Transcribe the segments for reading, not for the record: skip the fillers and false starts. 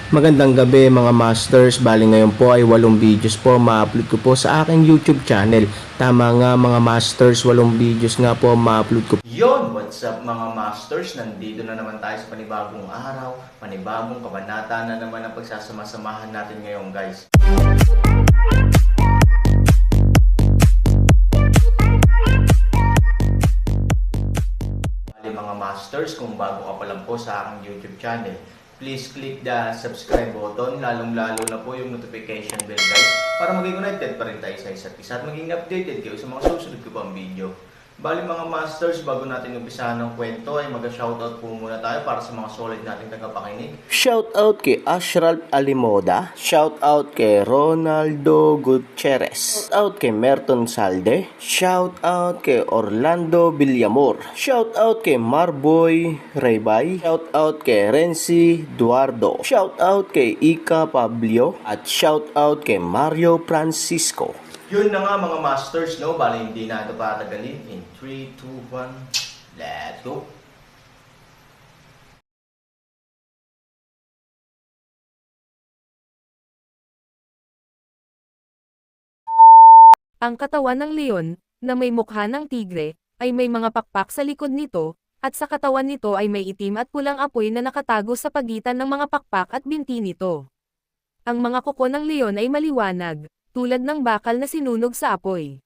Magandang gabi mga masters, bali ngayon po ay 8 videos po ma-upload ko po sa aking YouTube channel. Tama nga mga masters, 8 videos nga po ma-upload ko. Yon, what's up mga masters? Nandito na naman tayo sa panibagong araw, panibagong kabanata na naman ang pagsasama-samahan natin ngayon guys. Bali mga masters, kung bago ka pa lang po sa aking YouTube channel, please click the subscribe button, lalong-lalo na po yung notification bell guys, para maging connected pa rin tayo sa isa't isa at maging updated kayo sa mga susunod ko pang video. Bali mga masters, bago natin umpisahan ng kwento ay mag-shoutout po muna tayo para sa mga solid nating tagapakinig. Shoutout kay Ashraf Alimoda, shoutout kay Ronaldo Gutierrez, shoutout kay Merton Salde, shoutout kay Orlando Villamor, shoutout kay Marboy Raybay, shoutout kay Renzi Duardo, shoutout kay Ika Pablio, at shoutout kay Mario Francisco. Yun na nga mga masters, no? Bali hindi na ito patagalin. In 3, 2, 1, let's go! Ang katawan ng leon, na may mukha ng tigre, ay may mga pakpak sa likod nito, at sa katawan nito ay may itim at pulang apoy na nakatago sa pagitan ng mga pakpak at binti nito. Ang mga kuko ng leon ay maliwanag, tulad ng bakal na sinunog sa apoy.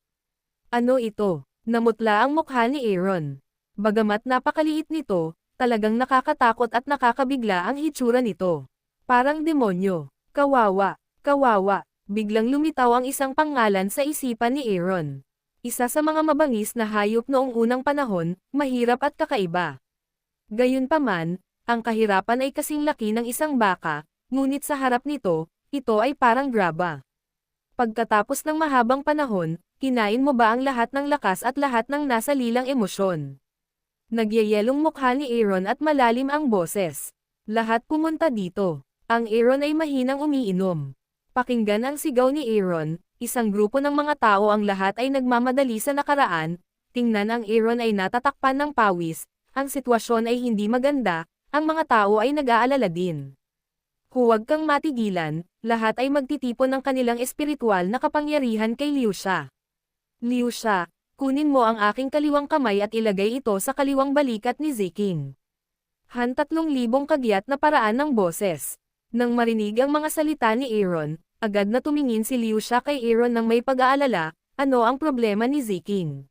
Ano ito? Namutla ang mukha ni Aaron. Bagamat napakaliit nito, talagang nakakatakot at nakakabigla ang hitsura nito. Parang demonyo. Kawawa, kawawa. Biglang lumitaw ang isang pangalan sa isipan ni Aaron. Isa sa mga mabangis na hayop noong unang panahon, mahirap at kakaiba. Gayunpaman, ang kahirapan ay kasing laki ng isang baka, ngunit sa harap nito, ito ay parang graba. Pagkatapos ng mahabang panahon, kinain mo ba ang lahat ng lakas at lahat ng nasa lilang emosyon? Nagyayelong mukha ni Aaron at malalim ang boses. Lahat pumunta dito. Ang Aaron ay mahinang umiinom. Pakinggan ang sigaw ni Aaron, isang grupo ng mga tao ang lahat ay nagmamadali sa nakaraan, tingnan ang Aaron ay natatakpan ng pawis, ang sitwasyon ay hindi maganda, ang mga tao ay nag-aalala din. Huwag kang matigilan, lahat ay magtitipon ng kanilang espiritual na kapangyarihan kay Liu Xia. Liu Xia, kunin mo ang aking kaliwang kamay at ilagay ito sa kaliwang balikat ni Ziking. 3,000 kagyat na paraan ng boses. Nang marinig ang mga salita ni Aaron, agad na tumingin si Liu Xia kay Aaron nang may pag-aalala, ano ang problema ni Ziking?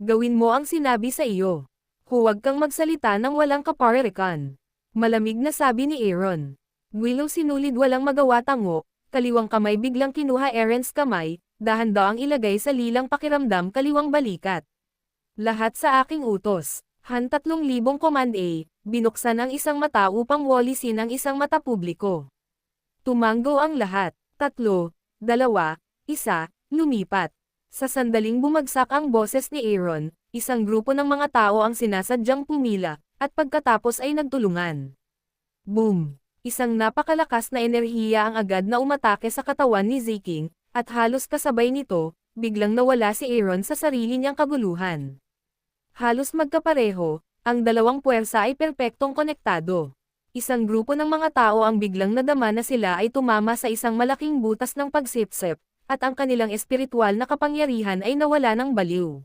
Gawin mo ang sinabi sa iyo. Huwag kang magsalita ng walang kaparerikan. Malamig na sabi ni Aaron. Willow sinulid walang magawa tango, kaliwang kamay biglang kinuha Aaron's kamay, dahan-dahang ilagay sa lilang pakiramdam kaliwang balikat. Lahat sa aking utos. 3,000 command A, binuksan ang isang mata upang walisin ang isang mata publiko. Tumanggo ang lahat. 3, 2, 1, lumipat. Sa sandaling bumagsak ang boses ni Aaron, isang grupo ng mga tao ang sinasadyang pumila, at pagkatapos ay nagtulungan. Boom! Isang napakalakas na enerhiya ang agad na umatake sa katawan ni Ziking, at halos kasabay nito, biglang nawala si Aaron sa sarili niyang kaguluhan. Halos magkapareho, ang dalawang puwersa ay perpektong konektado. Isang grupo ng mga tao ang biglang nadama na sila ay tumama sa isang malaking butas ng pagsipsip, at ang kanilang espiritual na kapangyarihan ay nawala ng baliw.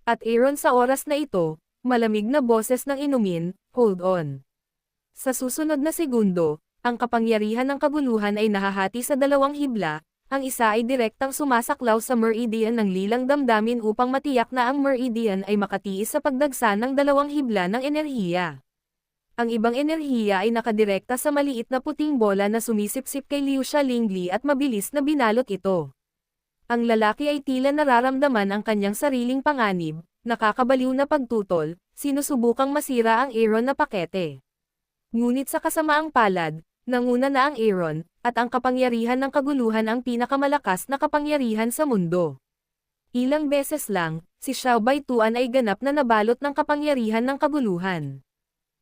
At Aaron sa oras na ito, malamig na boses ng inumin, hold on. Sa susunod na segundo, ang kapangyarihan ng kaguluhan ay nahahati sa dalawang hibla, ang isa ay direktang sumasaklaw sa meridian ng lilang damdamin upang matiyak na ang meridian ay makatiis sa pagdagsa ng dalawang hibla ng enerhiya. Ang ibang enerhiya ay nakadirekta sa maliit na puting bola na sumisipsip kay Liu Xia at mabilis na binalot ito. Ang lalaki ay tila nararamdaman ang kanyang sariling panganib, nakakabaliw na pagtutol, sinusubukang masira ang Aaron na pakete. Ngunit sa kasamaang palad, nanguna na ang Aaron, at ang kapangyarihan ng kaguluhan ang pinakamalakas na kapangyarihan sa mundo. Ilang beses lang, si Xiao Baituan ay ganap na nabalot ng kapangyarihan ng kaguluhan.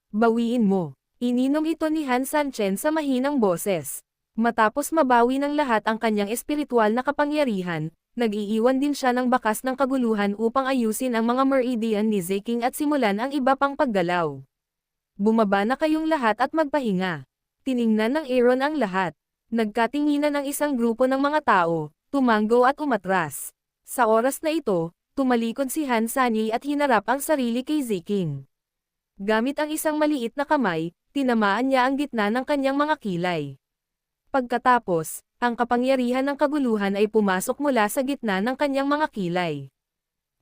Bawiin mo. Ininom ito ni Han Sanchen sa mahinang boses. Matapos mabawi ng lahat ang kanyang espiritual na kapangyarihan, nag-iiwan din siya ng bakas ng kaguluhan upang ayusin ang mga meridian ni Ziking at simulan ang iba pang paggalaw. Bumaba na kayong lahat at magpahinga. Tiningnan ng Aaron ang lahat. Nagkatinginan ang isang grupo ng mga tao, tumanggo at umatras. Sa oras na ito, tumalikod si Han Sunny at hinarap ang sarili kay Ziking. Gamit ang isang maliit na kamay, tinamaan niya ang gitna ng kanyang mga kilay. Pagkatapos, ang kapangyarihan ng kaguluhan ay pumasok mula sa gitna ng kanyang mga kilay.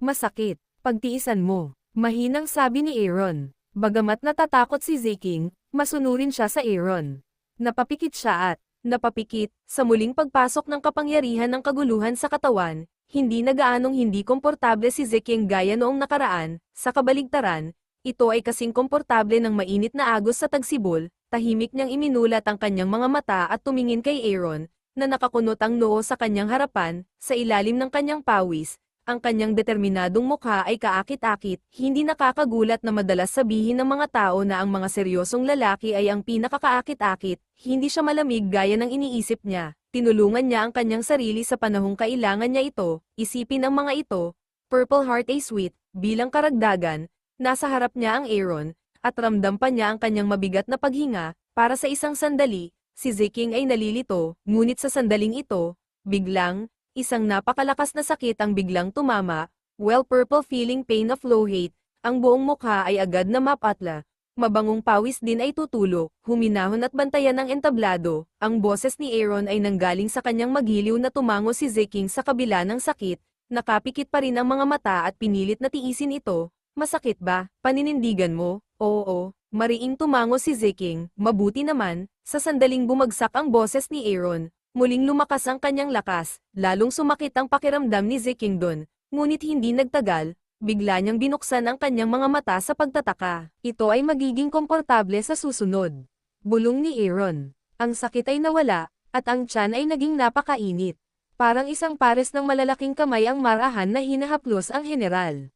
Masakit, pagtiisan mo, mahinang sabi ni Aaron. Bagamat natatakot si Ziking, masunurin siya sa Aaron. Napapikit siya at, napapikit, sa muling pagpasok ng kapangyarihan ng kaguluhan sa katawan, hindi na gaanong hindi komportable si Ziking gaya noong nakaraan, sa kabaligtaran, ito ay kasing komportable ng mainit na agos sa tagsibol, tahimik niyang iminulat ang kanyang mga mata at tumingin kay Aaron, na nakakunot ang noo sa kanyang harapan, sa ilalim ng kanyang pawis, ang kanyang determinadong mukha ay kaakit-akit, hindi nakakagulat na madalas sabihin ng mga tao na ang mga seryosong lalaki ay ang pinakakaakit-akit, hindi siya malamig gaya ng iniisip niya, tinulungan niya ang kanyang sarili sa panahong kailangan niya ito, isipin ang mga ito, Purple Heart ay sweet, bilang karagdagan, nasa harap niya ang Aaron, at ramdam pa niya ang kanyang mabigat na paghinga, para sa isang sandali, si Ziking ay nalilito, ngunit sa sandaling ito, biglang, isang napakalakas na sakit ang biglang tumama, purple feeling pain of low hate, ang buong mukha ay agad na mapatla, mabangong pawis din ay tutulo, huminahon at bantayan ng entablado, ang boses ni Aaron ay nanggaling sa kanyang magiliw na tumango si Ziking sa kabila ng sakit, nakapikit pa rin ang mga mata at pinilit na tiisin ito. Masakit ba? Paninindigan mo? Oo, mariing tumango si Ziking, mabuti naman, sa sandaling bumagsak ang boses ni Aaron, muling lumakas ang kanyang lakas, lalong sumakit ang pakiramdam ni Ziking doon, ngunit hindi nagtagal, bigla niyang binuksan ang kanyang mga mata sa pagtataka. Ito ay magiging komportable sa susunod. Bulong ni Aaron. Ang sakit ay nawala, at ang tiyan ay naging napakainit. Parang isang pares ng malalaking kamay ang marahan na hinahaplos ang general.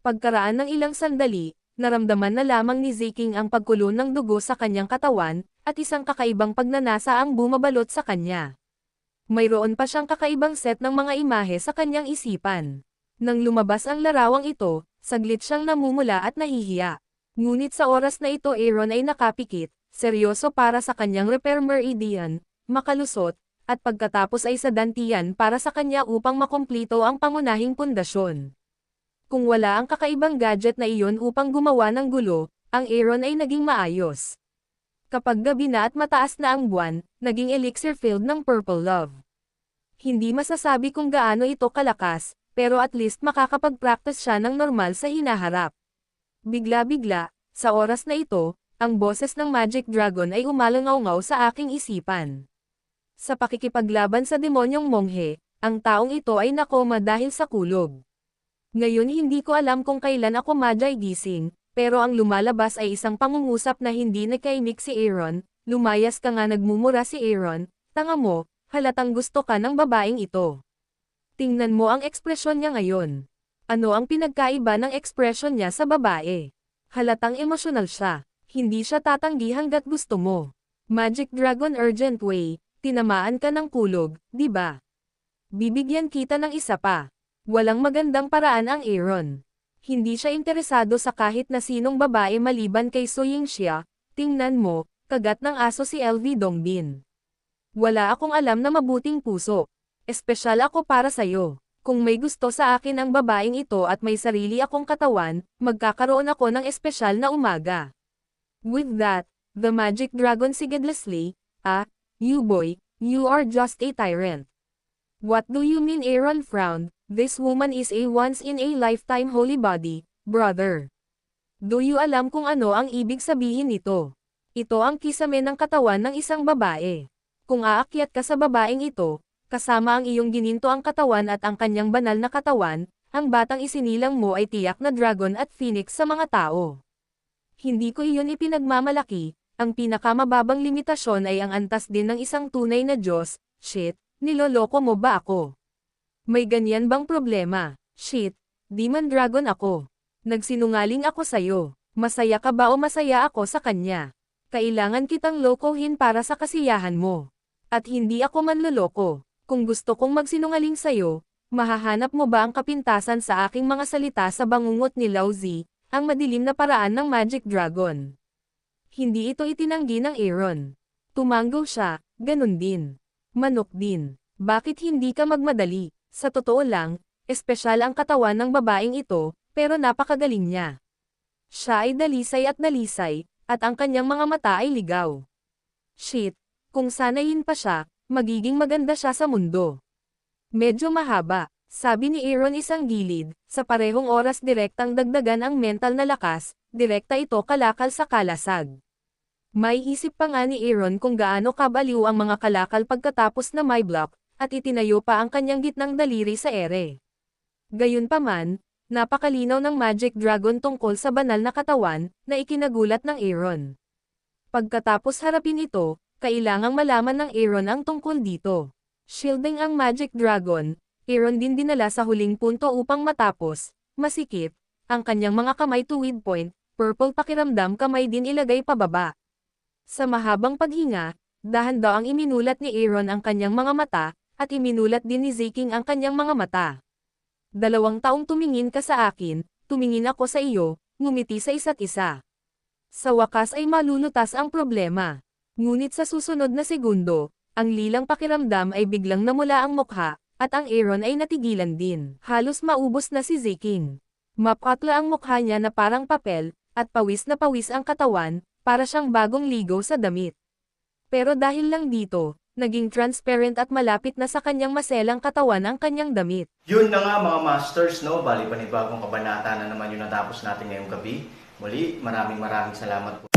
Pagkaraan ng ilang sandali, naramdaman na lamang ni Ziking ang pagkulo ng dugo sa kanyang katawan, at isang kakaibang pagnanasa ang bumabalot sa kanya. Mayroon pa siyang kakaibang set ng mga imahe sa kanyang isipan. Nang lumabas ang larawang ito, saglit siyang namumula at nahihiya. Ngunit sa oras na ito Aaron ay nakapikit, seryoso para sa kanyang repair meridian, makalusot, at pagkatapos ay sa dantian para sa kanya upang makumplito ang pangunahing pundasyon. Kung wala ang kakaibang gadget na iyon upang gumawa ng gulo, ang Aaron ay naging maayos. Kapag gabi na at mataas na ang buwan, naging elixir filled ng purple love. Hindi masasabi kung gaano ito kalakas, pero at least makakapag-practice siya ng normal sa hinaharap. Bigla-bigla, sa oras na ito, ang boses ng Magic Dragon ay umalangaw-ngaw sa aking isipan. Sa pakikipaglaban sa demonyong monghe, ang taong ito ay nakoma dahil sa kulog. Ngayon hindi ko alam kung kailan ako gising, pero ang lumalabas ay isang pangungusap na hindi nagkaimik si Aaron, lumayas ka nga nagmumura si Aaron, tanga mo, halatang gusto ka ng babaeng ito. Tingnan mo ang ekspresyon niya ngayon. Ano ang pinagkaiba ng ekspresyon niya sa babae? Halatang emosyonal siya, hindi siya tatanggi hanggat gusto mo. Magic Dragon Urgent Way, tinamaan ka ng kulog, di ba? Bibigyan kita ng isa pa. Walang magandang paraan ang Aaron. Hindi siya interesado sa kahit na sinong babae maliban kay So Yingxia, tingnan mo, kagat ng aso si LV Dongbin. Wala akong alam na mabuting puso. Espesyal ako para sa'yo. Kung may gusto sa akin ang babaeng ito at may sarili akong katawan, magkakaroon ako ng espesyal na umaga. With that, the Magic Dragon sigidlessly, you boy, you are just a tyrant. What do you mean? Aaron frowned. This woman is a once-in-a-lifetime holy body, brother. Do you alam kung ano ang ibig sabihin nito? Ito ang kisame ng katawan ng isang babae. Kung aakyat ka sa babaeng ito, kasama ang iyong gininto ang katawan at ang kanyang banal na katawan, ang batang isinilang mo ay tiyak na dragon at phoenix sa mga tao. Hindi ko iyon ipinagmamalaki, ang pinakamababang limitasyon ay ang antas din ng isang tunay na Diyos. Shit, niloloko mo ba ako? May ganyan bang problema? Shit, demon dragon ako. Nagsinungaling ako sa'yo. Masaya ka ba o masaya ako sa kanya? Kailangan kitang lokohin para sa kasiyahan mo. At hindi ako manloloko. Kung gusto kong magsinungaling sa'yo, mahahanap mo ba ang kapintasan sa aking mga salita sa bangungot ni Lao Zi, ang madilim na paraan ng Magic Dragon? Hindi ito itinanggi ng Aaron. Tumango siya, ganun din. Manok din. Bakit hindi ka magmadali? Sa totoo lang, espesyal ang katawan ng babaeng ito, pero napakagaling niya. Siya ay dalisay, at ang kanyang mga mata ay ligaw. Shit, kung sanayin pa siya, magiging maganda siya sa mundo. Medyo mahaba, sabi ni Aaron isang gilid, sa parehong oras direktang dagdagan ang mental na lakas, direkta ito kalakal sa kalasag. May isip pa nga ni Aaron kung gaano kabaliw ang mga kalakal pagkatapos na may block, at itinayo pa ang kanyang gitnang daliri sa ere. Gayunpaman, napakalinaw ng Magic Dragon tungkol sa banal na katawan, na ikinagulat ng Aaron. Pagkatapos harapin ito, kailangang malaman ng Aaron ang tungkol dito. Shielding ang Magic Dragon, Aaron din dinala sa huling punto upang matapos, masikip, ang kanyang mga kamay tuwid point, purple pakiramdam kamay din ilagay pababa. Sa mahabang paghinga, dahan daw ang iminulat ni Aaron ang kanyang mga mata, at iminulat din ni Zeking ang kanyang mga mata. 2 taong tumingin ka sa akin, tumingin ako sa iyo, ngumiti sa isa't isa. Sa wakas ay malulutas ang problema. Ngunit sa susunod na segundo, ang lilang pakiramdam ay biglang namula ang mukha, at ang Aaron ay natigilan din. Halos maubos na si Zeking. Mapatla ang mukha niya na parang papel, at pawis na pawis ang katawan, para siyang bagong ligo sa damit. Pero dahil lang dito, naging transparent at malapit na sa kanyang maselang katawan ang kanyang damit. Yun na nga mga masters, no? Bali panibagong kabanata na naman yung natapos natin ngayong gabi. Muli, maraming salamat po.